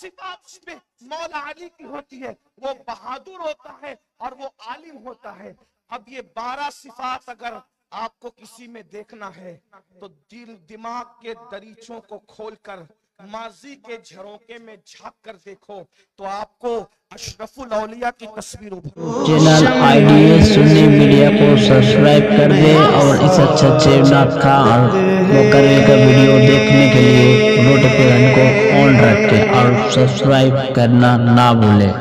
सिफात उसमें मौला अली की होती है। वो बहादुर होता है और वो आलिम होता है। अब ये 12 सिफात अगर आपको किसी में देखना है तो दिल दिमाग के दरीचों को खोलकर माजी के झरोके में झांक कर देखो तो आपको अशरफुल औलिया की तस्वीर उभरेगी। चैनल आईडीएस सुन्नी मीडिया को सब्सक्राइब कर दे और इस अच्छे नाथ का और मुकर्रर का वीडियो देखने के लिए नोटिफिकेशन को ऑन रखें और सब्सक्राइब करना ना भूलें।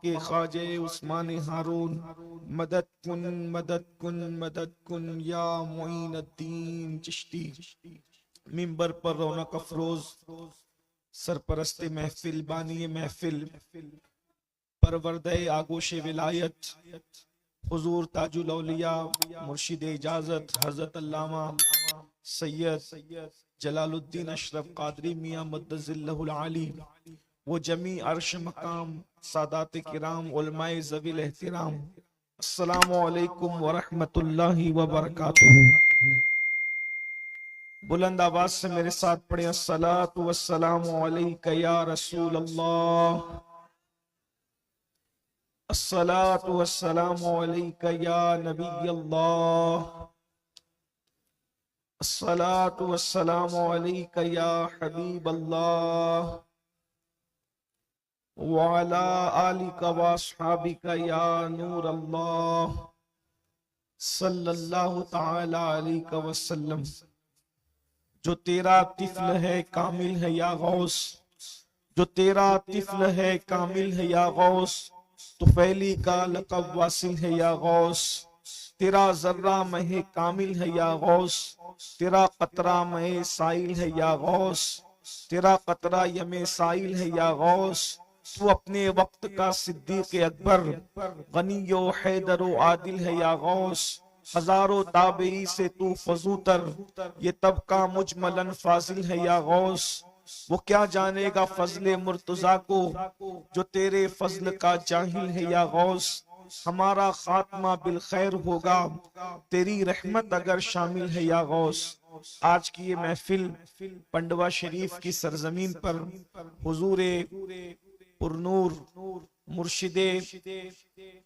के ख्वाजे उस्मान हारून मदद कुन मदद कुन मदद कुन या मोइनुद्दीन चिश्ती। मिंबर पर रौनक अफरोज सरपरस्ते महफिल बानी महफिल परवरदे आगोश विलायत हुजूर ताजुल औलिया मुर्शिद इजाजत हजरत अल्लामा सैयद जलालुद्दीन अशरफ कादरी मियां मुद्दज़िल्लहुल आली, वो जमी अर्श मकाम सादात किराम उलमाए ज़वील एहतिराम, अस्सलामु अलैकुम व रहमतुल्लाहि व बरकातुहू। बुलंद आवाज से मेरे साथ पढ़े अस्सलातु वस्सलामु अलैका या रसूल अल्लाह, अस्सलातु वस्सलामु अलैका या नबी अल्लाह, अस्सलातु वस्सलामु अलैका या हबीब अल्लाह व अला आलिका व अस्हाबिका या नूर अल्लाह सल्लल्लाहु तआला अलैहि वसल्लम। जो तेरा तिफल है कामिल है या गौस, जो तेरा तिफल है कामिल है या गौस, तुफैली का लक़ब वासिल है या गौस, तेरा जर्रा महे कामिल है या गौस, तेरा कतरा महे साइल है या गौस, तेरा कतरा यमे साइल है या गौस, तू अपने वक्त का सिद्दीक अकबर गनीयो हैदरो आदिल है या गौस, हजारों ताबई से तू फजूतर, ये तबका मुजमलन फाजिल है या गौस। वो क्या जानेगा फजले मुर्तजा को जो तेरे फजल का जाहिल है या गौस। हमारा खात्मा बिल खैर होगा तेरी रहमत अगर शामिल है या गौस। आज की ये महफिल पंडवा शरीफ की सरजमीन पर हुजूरे पुरनूर मुर्शिदे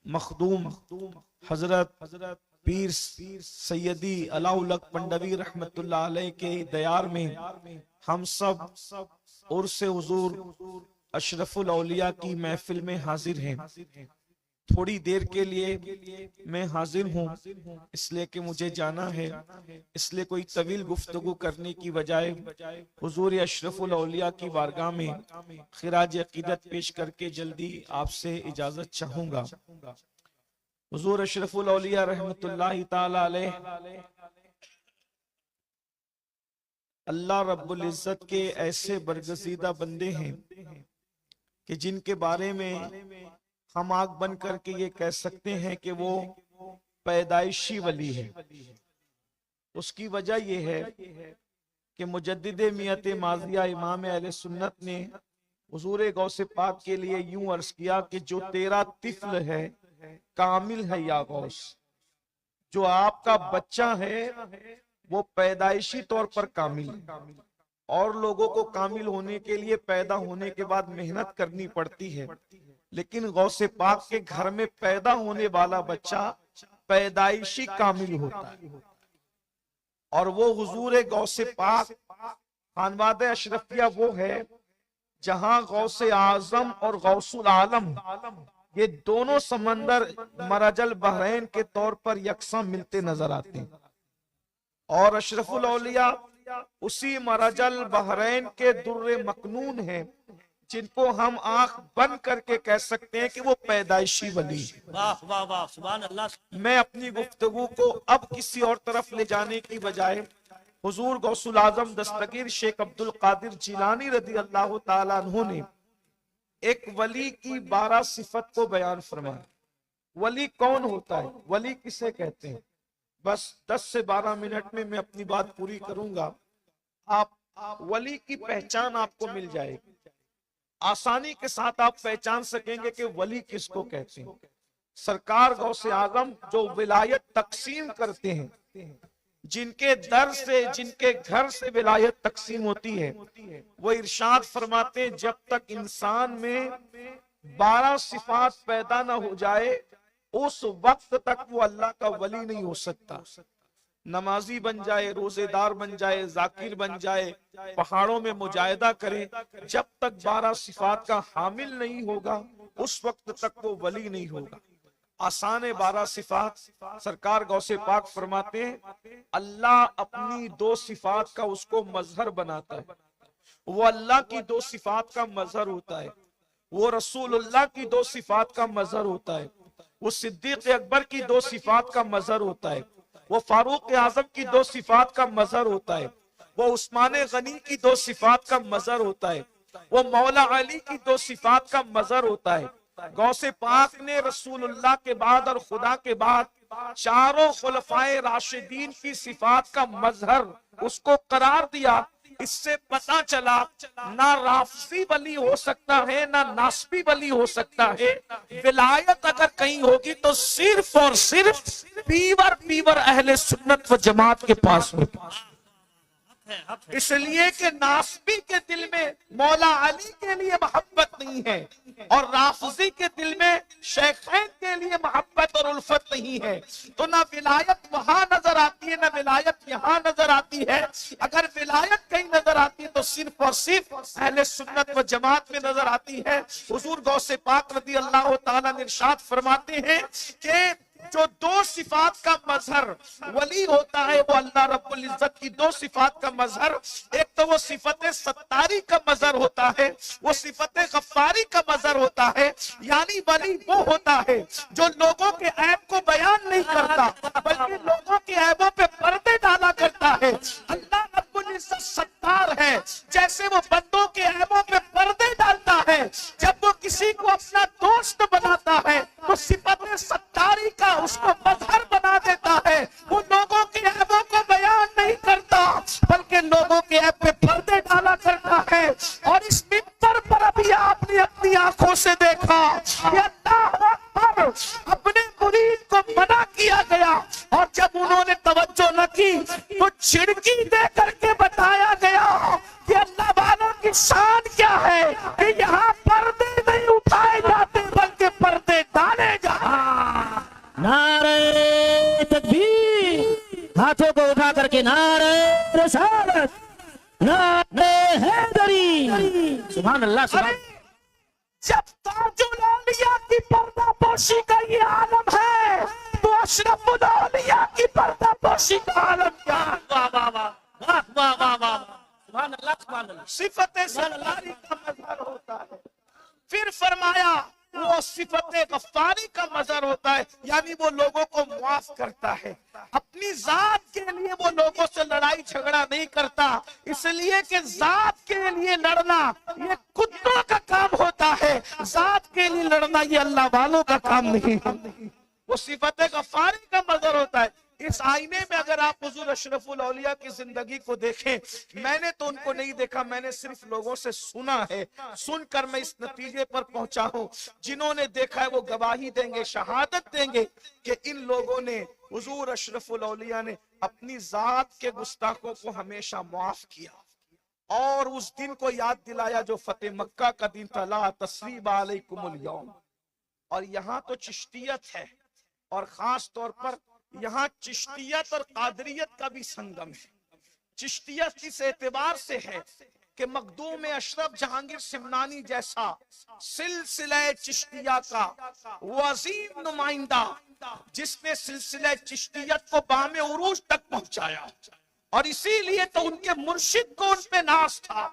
मखदूम हजरत पीर सैयदी अलाउलक पंडवी रहमतुल्लाह अलैह के दयार में हम सब उर्स हुजूर अशरफुल औलिया की महफिल में हाजिर हैं। थोड़ी देर के लिए मैं हाजिर हूँ इसलिए कि मुझे जाना है, इसलिए कोई तवील गुफ्तगू करने की बजाय हुजूर अशरफुल औलिया की बारगाह में खिराज अकीदत पेश करके जल्दी आपसे इजाजत चाहूंगा। हुजूर अशरफुल औलिया रहमतुल्लाहि ताला अलैह अल्लाह रब्बुल इज्जत के ऐसे बरगजीदा बंदे हैं कि जिनके बारे में हम आग बन करके ये कह सकते हैं कि वो पैदाइशी वली है। उसकी वजह यह है कि मुजद्दिदे मियत माजिया इमाम अहले सुन्नत ने हुजूर गौसे पाक के लिए यूं अर्ज किया कि जो तेरा तिफल है कामिल है या गौस, जो आपका बच्चा है वो पैदाइशी तौर पर कामिल है। और लोगों को कामिल होने के लिए पैदा होने के बाद मेहनत करनी पड़ती है, लेकिन गौसे पाक के घर में पैदा होने वाला बच्चा पैदाइशी कामिल होता है। और वो हुजूर गौसे पाक खानवादे अशरफिया वो है जहां गौसे आजम और गौसुल आलम ये दोनों समंदर मरजल बहरैन के तौर पर यकसा मिलते नजर आते हैं। और अशरफुल औलिया उसी मरजल बहरैन के दुर्रे मकनून हैं जिनको हम आंख बंद करके कह सकते हैं कि वो पैदाइशी वली है। वाह वाह वाह सुभान अल्लाह। मैं अपनी गुफ्तगू को अब किसी और तरफ ले जाने की बजाय हुजूर गौसुल आजम दस्तगीर शेख अब्दुल कादिर जिलानी रदी अल्लाह ताला अन्हु ने एक वली की 12 सिफत को बयान फरमाया। वली कौन होता है, वली किसे कहते हैं, बस 10 से 12 मिनट में मैं अपनी बात पूरी करूंगा। आप वली की पहचान आपको मिल जाएगी, आसानी के साथ आप पहचान सकेंगे कि वली किसको कहते हैं। सरकार गौसे आजम जो विलायत तकसीम करते हैं, जिनके दर से, जिनके घर से विलायत तकसीम होती है, वो इरशाद फरमाते हैं जब तक इंसान में 12 सिफात पैदा ना हो जाए उस वक्त तक वो अल्लाह का वली नहीं हो सकता। नमाजी बन जाए, रोजेदार बन जाए, जाकिर बन जाए, पहाड़ों में मुजाहिदा करे, जब तक 12 सिफात का हामिल नहीं होगा उस वक्त तक वो वली नहीं होगा। आसान 12 सिफात, सरकार गौसे पाक फरमाते हैं अल्लाह अपनी 2 सिफात का उसको मजहर बनाता है। वो अल्लाह की 2 सिफात का मजहर होता है, वो रसूलुल्लाह की 2 सिफात का मजहर होता है, वो सिद्दीक अकबर की 2 सिफात का मजहर होता है, वो फारूक आजम की 2 सिफात का मजहर होता है, वो उस्मान गनी की 2 सिफात का मजहर होता है, वो मौला अली की 2 सिफात का मजहर होता है। गौसे पाक ने रसूलुल्लाह के बाद और खुदा के बाद चारों खुलफाए राशिदीन की सिफात का मजहर उसको करार दिया। इससे पता चला ना राफसी वली हो सकता है ना नासबी वली हो सकता है। विलायत अगर कहीं होगी तो सिर्फ और सिर्फ पीवर अहले सुन्नत व जमात के पास होगी। इसलिए कि नासबी के दिल में मौला अली के लिए मोहब्बत नहीं है और राफजी के दिल में शेखैन के लिए मोहब्बत और उल्फत नहीं है, तो ना विलायत वहां नजर आती है ना विलायत यहाँ नजर आती है। अगर विलायत कहीं नजर आती है तो सिर्फ और सिर्फ अहले सुन्नत व जमात में नजर आती है। हुजूर गौसे पाक रज़ी अल्लाह ताला ने इरशाद फरमाते हैं कि जो 2 सिफात का मजहर वली होता है वो अल्लाह रब्बुल इज्जत की 2 सिफात का मजहर, एक तो वो सिफत सत्तारी का मजहर होता है, वो सिफत गफ्फारी का मजहर होता है। यानी वली वो होता है जो लोगों के ऐब को बयान नहीं करता बल्कि लोगों के ऐबों पे पर्दे डाला करता है। अल्लाह रब्बुल इज्जत सत्तार है, जैसे वो बंदों के ऐबों पे पर्दे डालता है, जब वो किसी को अपना दोस्त बनाता है तो सिफत सत्तारी का उसको मजहर बना देता है। वो लोगों के ऐबों को बयान नहीं करता बल्कि लोगों के ऐब पे पर्दे डाला करता है। और इस मिंबर पर अभी आपने अपनी आंखों से देखा कि अल्लाह अकबर, अपने मुरीद को मना किया गया और जब उन्होंने तवज्जो न की तो छिड़की दे करके बताया गया कि अल्लाह वालों की शान क्या है कि यहाँ पर्दे नहीं उठाए जाते बल्कि पर्दे डाले जाते। नारे तकबीर, हाथों को उठा करके नारे रिसालत, नारे हैदरी, सुभान अल्लाह सुभान। जब ताजुल औलिया की पर्दापोशी का ये आलम है तो अशरफुल औलिया की पर्दापोशी का आलम क्या है? वाह वाह वाह वाह वाह वाह वाह, सुभान अल्लाह सुभान अल्लाह। सिफत सत्तारी का मजहर होता है। फिर फरमाया वो सिफत गफ्फारी का मजहर होता है, यानी वो लोगों को मुआफ करता है। अपनी जात के लिए वो लोगों से लड़ाई झगड़ा नहीं करता, इसलिए कि जात के लिए लड़ना ये कुत्तों का काम होता है, जात के लिए लड़ना ये अल्लाह वालों का काम नहीं। वो सिफत गफ्फारी का मजहर होता है। इस आईने में अगर आप हुजूर अशरफुल औलिया की जिंदगी को देखें, मैंने तो उनको नहीं देखा, मैंने सिर्फ लोगों से सुना है, सुनकर मैं इस नतीजे पर पहुंचा हूं। जिन्होंने देखा है वो गवाही देंगे, शहादत देंगे कि इन लोगों ने, हुजूर अशरफुल औलिया ने अपनी जात के गुस्ताखों को हमेशा माफ किया और उस दिन को याद दिलाया जो फतेह मक्का का दिन था, ला तस्रीब अलैकुमुल यौम। और यहाँ तो चिश्तियत है और खास तौर पर यहाँ चिश्तियत और कादरियत का भी संगम है। चिश्तियत इस एतबार से है कि मखदूम अशरफ जहांगीर सिमनानी जैसा सिलसिला चिश्तिया का वो अजीम नुमाइंदा जिसने सिलसिला चिश्तियत को बामे उरूज तक पहुंचाया, और इसीलिए तो उनके मुर्शिद को उन पे नाज था।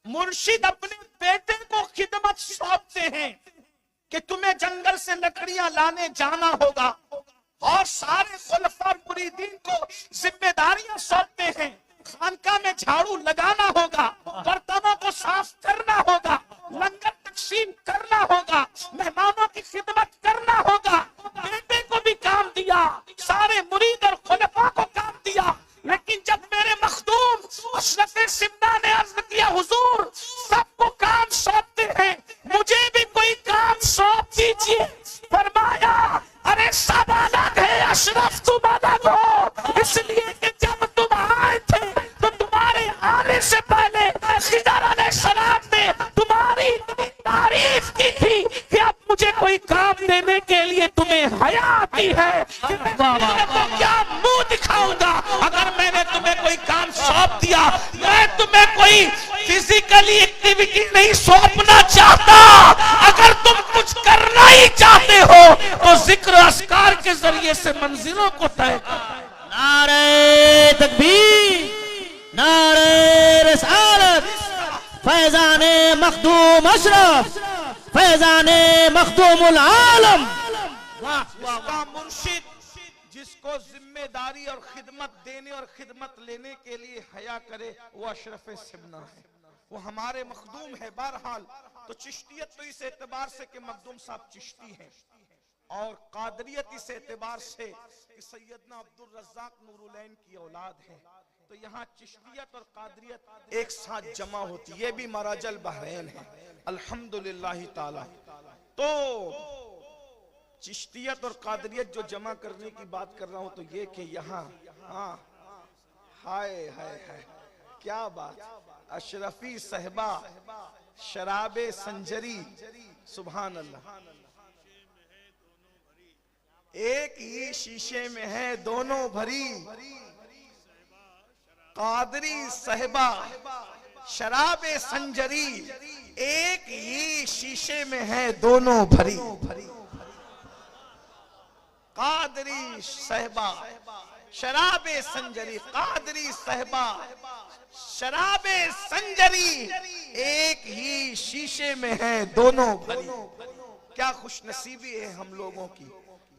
मुर्शिद अपने बेटे को खिदमत सौंपते हैं कि तुम्हें जंगल से लकड़ियां लाने जाना होगा, और सारे खुलफा मुरीदीन को जिम्मेदारियां सौंपते हैं। खानका में झाड़ू लगाना होगा, बर्तनों को साफ करना होगा, लंगर तकसीम करना होगा, मेहमानों की खिदमत करना होगा। बेटे को भी काम दिया, सारे मुरीद और खुलफा को काम दिया। लेकिन जब मेरे मखदूम अशरफ सिमना ने अर्ज किया, हुजूर सबको काम सौंपते हैं, मुझे भी कोई काम सौंप दीजिए। फरमाया, अरे सब अलग है, अशरफ तुम अलग हो, इसलिए कि से पहले खिज़र अलैहिस्सलाम ने तुम्हारी तारीफ की थी कि अब मुझे कोई काम देने के लिए तुम्हें हया आती है कि मैं तुम्हें क्या मुंह दिखाऊंगा। अगर मैंने तुम्हें कोई काम सौंप दिया, मैं तुम्हें कोई फिजिकली एक्टिविटी नहीं सौंपना चाहता। अगर तुम कुछ करना ही चाहते हो तो जिक्र अस्कार के जरिए से मंजिलों को तय कर। नारे तकबीर, नारे रिसालत, फैजाने मखदूम अशरफ, फैजाने मखदूमुल आलम। इसका मुर्शिद जिसको जिम्मेदारी और खिदमत देने और खिदमत लेने के लिए हया करे, वो अशरफ सिमना है, वो हमारे मखदूम है। बहरहाल तो चिश्तियत तो इस एतबार से कि मखदूम साहब चिश्ती हैं, और कादरियत इस एतबार से कि सैयदना अब्दुल रज़्ज़ाक नूरुलैन की औलाद है। तो यहाँ चिश्तियत और कादरियत एक साथ जमा होती है। ये भी मराजल बहरैन है अल्हम्दुलिल्लाह ताला। तो चिश्तियत और कादरियत जो जमा करने की बात कर रहा हूं, तो ये कि यहाँ हाय हाय हाय क्या बात, अशरफी सहबा शराबे संजरी, सुभान अल्लाह। एक ही शीशे में है दोनों भरी, कादरी सहबा शराबे संजरी, एक ही शीशे में है दोनों भरी। कादरी सहबा शराबे संजरी, कादरी सहबा शराबे संजरी, एक ही शीशे में है दोनों भरी। क्या खुशनसीबी है हम लोगों की।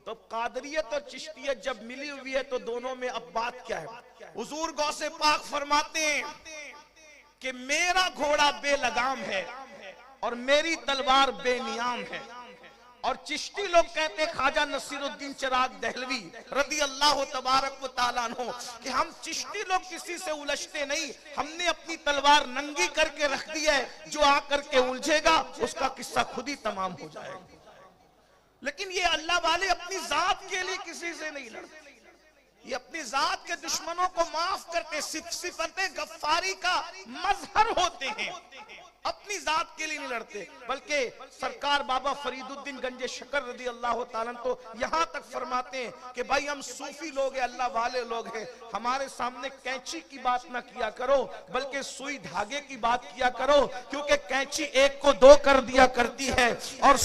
तो कादरियत और चिश्तियत जब मिली हुई है तो दोनों में अब बात क्या है। हुजूर गौसे पाक फरमाते हैं कि मेरा घोड़ा बेलगाम है और मेरी तलवार बेनियाम है। और चिश्ती लोग कहते हैं, ख्वाजा नसीरुद्दीन चिराग दहलवी रदी अल्लाह तबारक व तआला अन्हु, कि हम चिश्ती लोग किसी से उलझते नहीं, हमने अपनी तलवार नंगी करके रख दी है, जो आकर के उलझेगा उसका किस्सा खुद ही तमाम हो जाएगा। लेकिन ये अल्लाह वाले अपनी जात के लिए किसी से नहीं लड़ते, ये अपनी जात के दुश्मनों को माफ करते, सिफते गफ्फारी का मजहर होते हैं, अपनी जात के लिए नहीं लड़ते। बल्कि सरकार बाबा फरीदुद्दीन गंजे शकर रदी अल्लाह ताला तो यहां तक फरमाते हैं कि भाई हम सूफी लोग हैं, अल्लाह वाले लोग हैं, हमारे सामने कैंची की बात ना किया करो, बल्कि सुई धागे की बात किया करो, क्योंकि कैंची एक को दो कर दिया करती है, और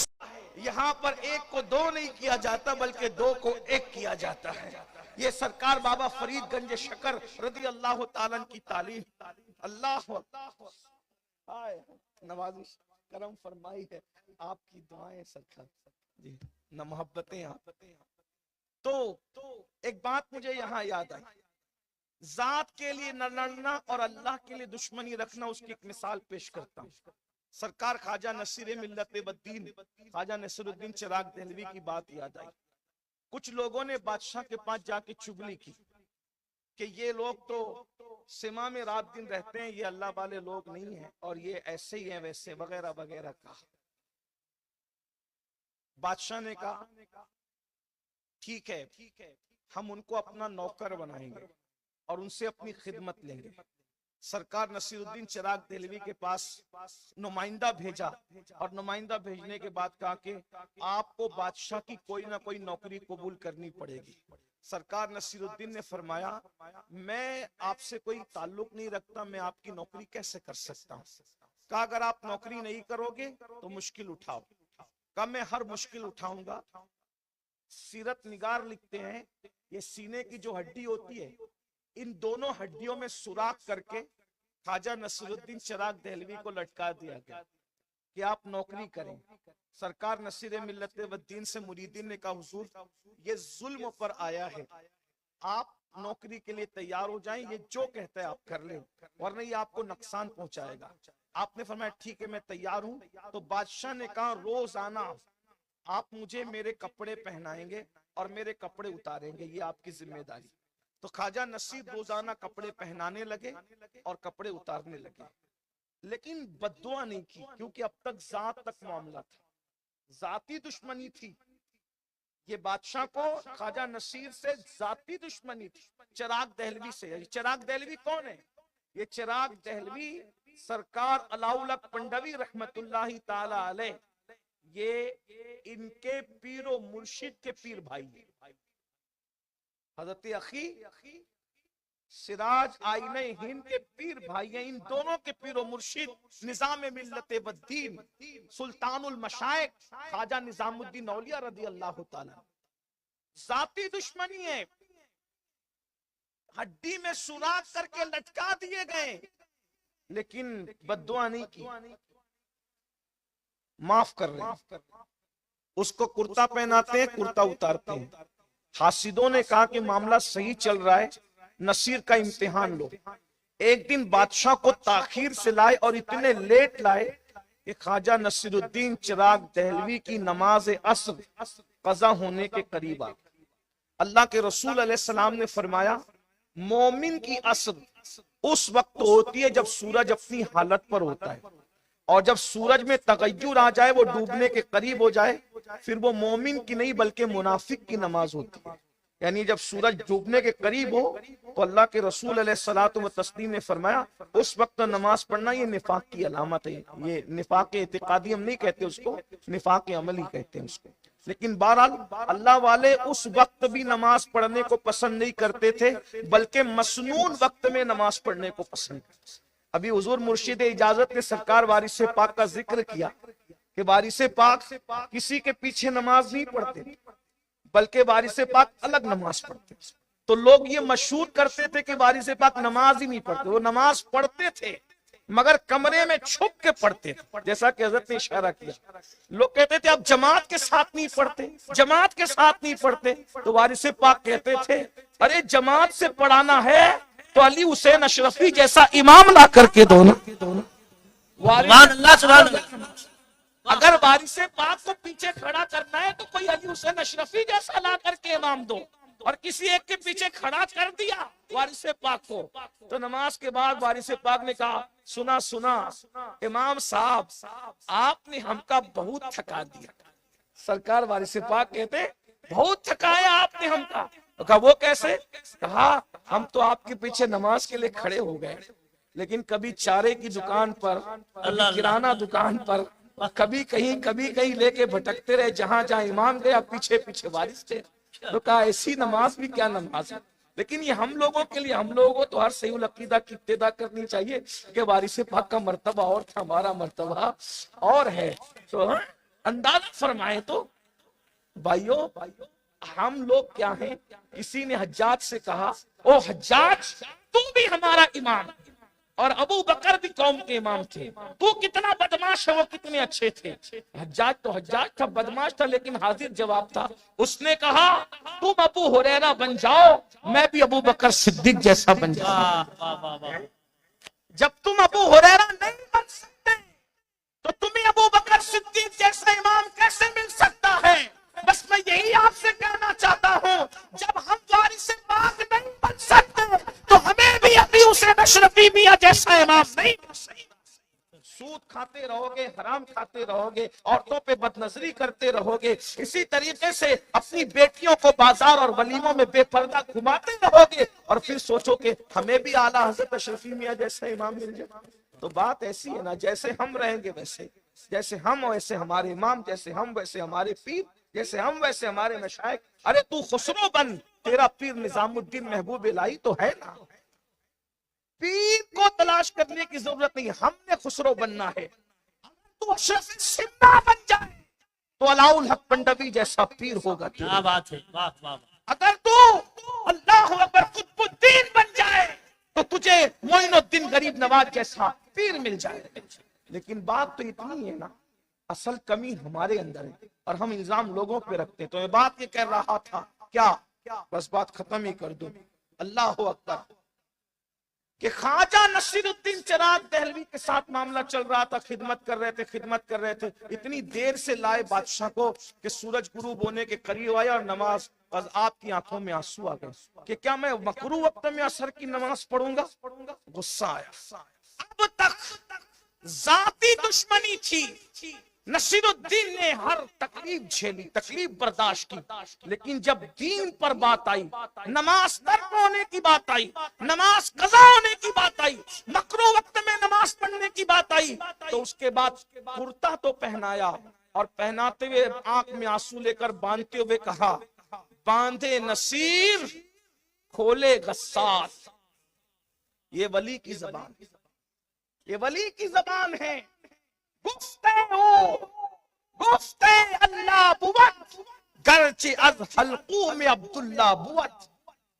यहाँ पर एक को दो नहीं किया जाता बल्कि दो को एक किया जाता है। ये सरकार बाबा फरीद गंज शकर रदी अल्लाह ताला की तालीम। अल्लाह नवाजिश करम फरमाई है, आपकी दुआएं सरकार जी, न मोहब्बतें आप। तो एक बात मुझे यहाँ याद आई, जात के लिए न लड़ना और अल्लाह के लिए दुश्मनी रखना, उसकी एक मिसाल पेश करता हूँ। सरकार ख्वाजा नसीर मिल्लत बद्दीन ख्वाजा नसीरुद्दीन चिराग दहलवी की बात याद आई। कुछ लोगों ने बादशाह के पास जाके चुगली की कि ये लोग तो सिमा में रात दिन रहते हैं, ये अल्लाह वाले लोग नहीं हैं, और ये ऐसे ही हैं वैसे वगैरह वगैरह कहा। बादशाह ने कहा ठीक है, हम उनको अपना नौकर बनाएंगे और उनसे अपनी खिदमत लेंगे। सरकार नसीरुद्दीन चिराग दहलवी के पास नुमाइंदा भेजा, और नुमाइंदा भेजने के बाद कहा कि आपको बादशाह की कोई ना कोई नौकरी कबूल करनी पड़ेगी। सरकार नसीरुद्दीन ने फरमाया मैं आपसे कोई ताल्लुक नहीं रखता, मैं आपकी नौकरी कैसे कर सकता हूँ। कहा अगर आप नौकरी नहीं करोगे तो मुश्किल उठाओ। कहा मैं हर मुश्किल उठाऊंगा। सीरत निगार लिखते हैं ये सीने की जो हड्डी होती है, इन दोनों हड्डियों में सुराख करके ख्वाजा नसीरुद्दीन चिराग दहलवी को लटका दिया गया कि आप नौकरी करें। सरकार नसीर मिल्लत वद्दीन से मुरीदीन ने कहा हुजूर ये जुल्म पर आया है, आप नौकरी के लिए तैयार हो जाएं, ये जो कहता है आप कर लें, वरना ये आपको नुकसान पहुंचाएगा। आपने फरमाया ठीक है मैं तैयार हूं। तो बादशाह ने कहा रोजाना आप मुझे मेरे कपड़े पहनाएंगे और मेरे कपड़े उतारेंगे, ये आपकी जिम्मेदारी। तो ख्वाजा नसीर रोजाना कपड़े पहनाने लगे और कपड़े उतारने लगे, लेकिन बद्दुआ नहीं की, क्योंकि अब तक जात तक मामला था, जाती दुश्मनी थी। ये बादशाह को ख्वाजा नसीर से जाती दुश्मनी थी, चिराग दहलवी से। चिराग दहलवी कौन है? ये चिराग दहलवी सरकार अलाउल हक पंडवी रहमतुल्लाही ताला अलैह, ये इनके पीरो मुर्शिद के पीर भाई हैं। हजरत अखी सिराज आईने हिंद के पीर भाई हैं। इन दोनों के पीरो मुर्शिद निजाम मिल्लत वद्दीन सुल्तानुल मशाइख ख्वाजा निजामुद्दीन औलिया रदी अल्लाह ताला। जाती दुश्मनी है, हड्डी में सुराख करके लटका दिए गए, लेकिन बद्दुआ नहीं की, माफ कर रहे हैं। उसको कुर्ता पहनाते हैं, कुर्ता उतारते हैं। हासिदों ने कहा कि मामला सही चल रहा है, नसीर का इम्तिहान लो। एक दिन बादशाह को ताखीर से लाए और इतने लेट लाए कि ख्वाजा नसीरुद्दीन चिराग दहलवी की नमाज अस्र कज़ा होने के करीब आ गई। अल्लाह के रसूल अलैहिस्सलाम ने फरमाया, मोमिन की अस्र उस वक्त होती है जब सूरज अपनी हालत पर होता है, और जब सूरज में तगय्युर आ जाए, वो डूबने के करीब हो जाए, फिर वो मोमिन की नहीं बल्कि मुनाफिक की नमाज होती है। यानी जब सूरज डूबने के करीब हो तो अल्लाह के रसूल अलैहिस्सलातु व तस्लीम ने फरमाया उस वक्त नमाज पढ़ना ये निफाक की अलामत है। ये निफाक एतिकादी हम नहीं कहते उसको, निफाक अमली कहते हैं उसको। लेकिन बहरहाल अल्लाह वाले उस वक्त भी नमाज पढ़ने को पसंद नहीं करते थे, बल्कि मसनून वक्त में नमाज पढ़ने को पसंद करते। अभी हुजूर मुर्शिद इजाजत ने सरकार वारिस पाक का जिक्र किया कि वारिस पाक किसी के पीछे नमाज नहीं पढ़ते, बल्कि वारिस पाक अलग नमाज पढ़ते। तो लोग ये मशहूर करते थे कि वारिस पाक नमाज ही नहीं पढ़ते। वो नमाज पढ़ते थे मगर कमरे में छुप के पढ़ते थे, जैसा कि हज़रत ने इशारा किया। लोग कहते थे अब जमात के साथ नहीं पढ़ते, जमात के साथ नहीं पढ़ते। तो वारिस पाक कहते थे अरे जमात से पढ़ाना है तो अली हुसैन अशरफी जैसा इमाम ला करके दो ना। अगर वारिस पाक को पीछे खड़ा करना है तो कोई अली हुसैन अशरफी जैसा ला करके इमाम दो। और किसी एक के पीछे खड़ा कर दिया वारिस पाक को, तो नमाज के बाद वारिस पाक ने कहा सुना सुना इमाम साहब, आपने हमका बहुत थका दिया। सरकार वारिस पाक कहते बहुत थकाया आपने हमका। तो कहा वो कैसे? कहा हम तो आपके पीछे नमाज के लिए खड़े हो गए, लेकिन कभी चारे की दुकान पर, कभी किराना दुकान पर, कभी कहीं लेके भटकते रहे। जहां जहां इमाम गया पीछे पीछे वारिस थे। तो कहा ऐसी नमाज भी क्या नमाज है। लेकिन ये हम लोगों के लिए, हम लोगों को तो हर सही अकीदा की इत्तिदा करनी चाहिए कि वारिस पाक का मर्तबा और था, हमारा मर्तबा और है। तो अंदाजा फरमाए तो भाइयों, हम लोग क्या हैं? किसी ने हज्जाज से कहा ओ हज्जाज तू भी हमारा इमाम, और अबू बकर भी कौम के इमाम थे, तू कितना बदमाश है, वो कितने अच्छे थे। हज्जाज तो हज्जाज था, बदमाश था, लेकिन हाजिर जवाब था। उसने कहा तुम अबू हुरैरा बन जाओ, मैं भी अबू बकर सिद्दीक जैसा बन जाऊं। जब तुम अबू हुरैरा नहीं बन सकते तो तुम्हें अबू बकर सिद्दीक जैसा इमाम कैसे मिल सकता है? बस मैं यही आपसे कहना चाहता हूँ, जब हम वारिस पाक नहीं बन सकते तो हमें भी अली हुसैन अशरफी मियां जैसा इमाम नहीं बन सकता। सूद खाते रहोगे, हराम खाते रहोगे, औरतों पे बदनजरी करते रहोगे, इसी तरीके से अपनी बेटियों को बाजार और वलीमों में बेपर्दा घुमाते रहोगे, और फिर सोचो कि हमें भी आला हजरत अशरफी मियां जैसा इमाम मिल जाए। तो बात ऐसी है ना, जैसे हम रहेंगे वैसे, जैसे हम वैसे हमारे इमाम, जैसे हम वैसे हमारे पीर, जैसे हम वैसे हमारे मशाइख। अरे तू खुसरो बन, तेरा पीर निजामुद्दीन महबूब इलाही तो है ना। पीर को तलाश करने की जरूरत नहीं, हमने खुसरो बनना है। तू अशरफ सिन्ना बन जाए तो अलाउल हक पंडवी जैसा पीर होगा। क्या बात है, वाह वाह। अगर तू अल्लाह अकबर कुतुबुद्दीन बन जाए तो तुझे मोइनुद्दीन गरीब नवाज जैसा पीर मिल जाए। लेकिन बात तो इतनी है ना, असल कमी हमारे अंदर है और हम इल्जाम लोगों पे रखते हैं। तो मैं बात ये कह रहा था, क्या बस बात खत्म ही कर दूं। अल्लाह अकबर कि ख्वाजा नसीरुद्दीन चिराग दहलवी के साथ मामला चल रहा था, खिदमत कर रहे थे। इतनी देर से लाए बादशाह को कि सूरज गुरूब होने के करीब आया और नमाज, और आपकी आंखों में आंसू आ गए कि क्या मैं मकरू वक्त में असर की नमाज पढ़ूंगा? गुस्सा आया। अब तक जाती दुश्मनी थी, नसीरुद्दीन ने हर तकलीफ झेली, तकलीफ बर्दाश्त की, लेकिन जब दीन पर बात आई, नमाज तर्क होने की बात आई, नमाज कज़ा होने की बात आई, मकरू वक्त में नमाज पढ़ने की बात आई, तो उसके बाद कुर्ता तो पहनाया और पहनाते हुए आंख में आंसू लेकर बांधते हुए कहा, बांधे नसीर खोले गस्साल। ये वली की जबान, ये वली की जबान है। गुफ्ते अल्लाह बुवत गर्चे अज हल्कू में अब्दुल्ला बुवत।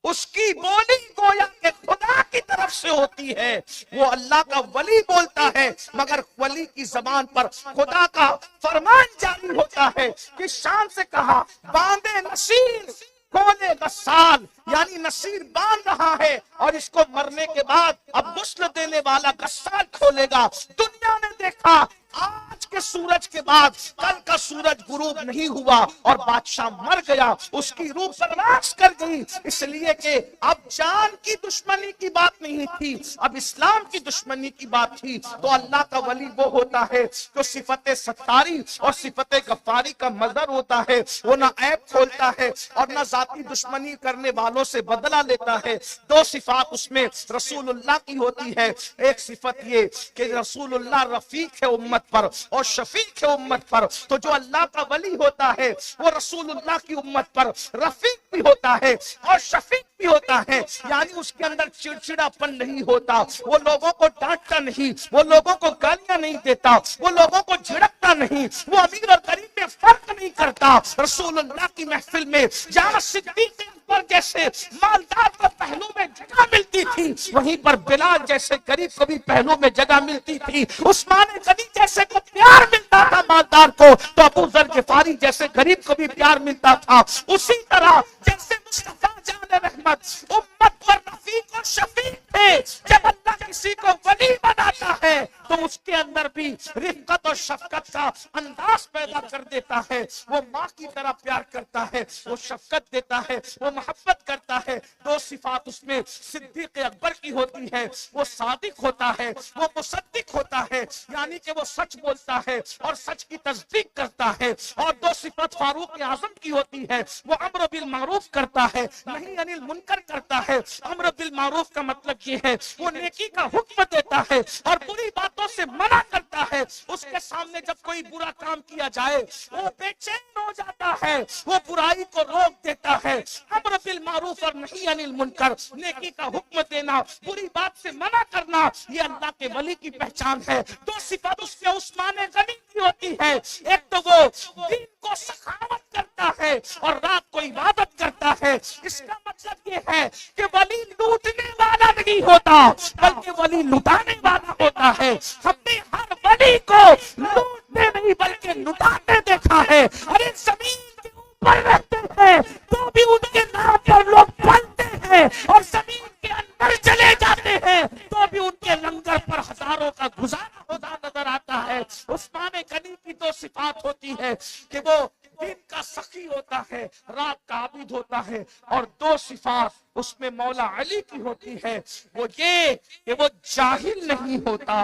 उसकी बोली गोया के खुदा की तरफ से होती है, वो अल्लाह का वली बोलता है, मगर वली की जबान पर खुदा का फरमान जारी होता है कि शान से कहा, बांधे नसीर खोले गस्साल, यानी नसीर बांध रहा है और इसको मरने के बाद अब गुस्ल देने वाला गस्साल खोलेगा। दुनिया ने देखा आज के सूरज के बाद कल का सूरज गुरूब नहीं हुआ और बादशाह मर गया, उसकी रूह परवास कर गई, इसलिए कि अब जान की दुश्मनी की बात नहीं थी, अब इस्लाम की दुश्मनी की बात थी। तो अल्लाह का वली वो होता है जो सिफत सत्तारी और सिफत गफ्फारी का मजहर होता है, वो ना ऐब खोलता है और ना जाती दुश्मनी करने वालों से बदला लेता है। दो सिफात उसमें रसूलुल्लाह की होती है, एक सिफत ये कि रसूलुल्लाह रफीक है उम्मत पर और शफीक है उम्मत पर। तो जो अल्लाह का वली होता है वो रसूलुल्लाह की उम्मत पर रफीक भी होता है और शफीक भी होता है, यानी उसके अंदर चिड़चिड़ापन नहीं होता, वो लोगों को डांटता नहीं, वो लोगों को गालियां नहीं देता, वो लोगों को झिड़कता नहीं, वो अमीर और गरीब में फर्क नहीं करता। रसूलुल्लाह की महफिल में जहां सिद्दीक पर जैसे मालदार को पहलू में जगह मिलती थी, वहीं पर बिलाल जैसे गरीब को भी पहलू में जगह मिलती थी, उस्मान गनी जैसे को प्यार मिलता था मालदार को, तो अबू जर गिफारी जैसे गरीब को भी प्यार मिलता था। उसी तरह जैसे मुस्तफा जान रहमत उम्मत पर रफीक और शफीक थे, जब अल्लाह किसी को वली बनाता है तो उसके अंदर भी रिफ़्क़त और शफकत का अंदाज पैदा कर देता है। वो माँ की तरह प्यार करता है, वो शफकत देता है, वो मोहब्बत करता है। दो सिफात उसमें सिद्दीक अकबर की होती है, वो सादिक होता है, वो मुसद्दिक होता है, यानी कि वो सच बोलता है और सच की तस्दीक करता है। और दो सिफत फारूक आजम की होती है, वो अम्र बिल मारूफ करता है, नहीं अनिल मुनकर करता है। अम्र बिल मारूफ का मतलब ये है वो नेकी का हुक्म देता है और बुरी बातों से मना करता है। उसके सामने जब कोई बुरा काम किया जाए वो बेचैन हो जाता है, वो बुराई को रोक देता है। अम्र बिल मारूफ और नहीं अनिल मुनकर, नेकी का हुक्म देना, बुरी बात से मना करना, ये अल्लाह के वली की पहचान है। दो सिफत उसमें उस्मान गनी की होती है, एक तो वो दिन को सखावत करता है और रात को इबादत करता है। इसका मतलब ये है कि वली लूटने वाला नहीं होता बल्कि वली लुटाने वाला होता है। हमने हर वली को लूटने नहीं बल्कि लुटाने देखा है। अरे जमीन के ऊपर रहते हैं तो भी उनके नाम पर लोग पलते हैं और जमीन के अंदर चले जाते हैं तो भी उनके लंगर पर हजारों का गुजारा होता नजर आता है। उस्मान गनी की दो सिफात होती है कि वो दिन का सखी होता है, रात का आबिद होता है, और दो सिफात उसमें मौला अली की होती है, वो ये कि वो जाहिल नहीं होता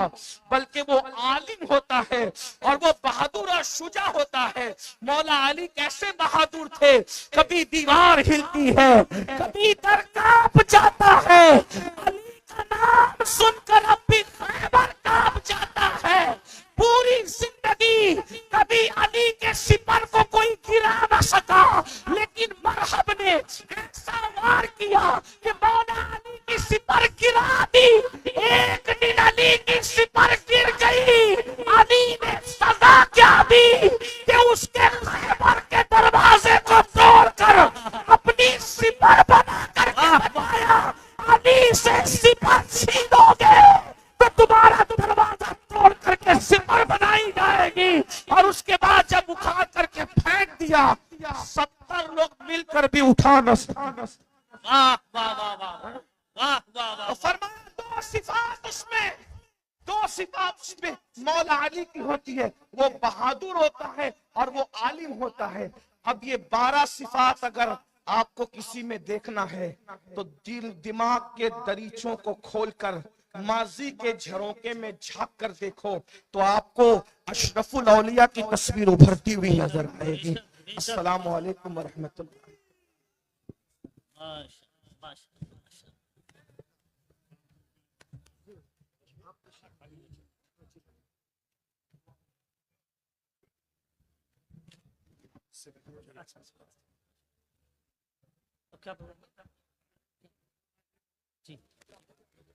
बल्कि वो आलिम होता है और वो बहादुर और शुजा होता है। मौला अली कैसे बहादुर थे, कभी दीवार हिलती है, कभी दर कांप जाता है, अली का नाम सुनकर अब भी खैबर कांप जाता है। पूरी जिंदगी कभी अली के सिपर को कोई गिरा न सका, लेकिन मरहब ने ऐसा वार किया कि मौला अली की सिपर गिरा दी। एक दिन अली की सिपर गिर गई, अली ने सजा क्या दी कि उसके खैबर के दरवाजे को तोड़कर अपनी सिपर बना करके बताया, अली से सिपर छीनोगे तो तुम्हारा दरवाजा तोड़ करके सिपर बनाई जाएगी। और उसके बाद जब उठा करके फेंक दिया, 70 लोग मिलकर भी उठा न सके। फरमाया दो सिफात उसमें मौला अली की होती है, वो बहादुर होता है और वो आलिम होता है। अब ये 12 सिफात अगर आपको किसी में देखना है तो दिल दिमाग के दरीचों को खोलकर माजी के झरोके में झांक कर देखो तो आपको अशरफुल औलिया की तस्वीर उभरती हुई नजर आएगी। अस्सलामु अलैकुम व रहमतुल्लाह।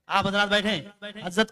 आप हजरात बैठे, इज्जत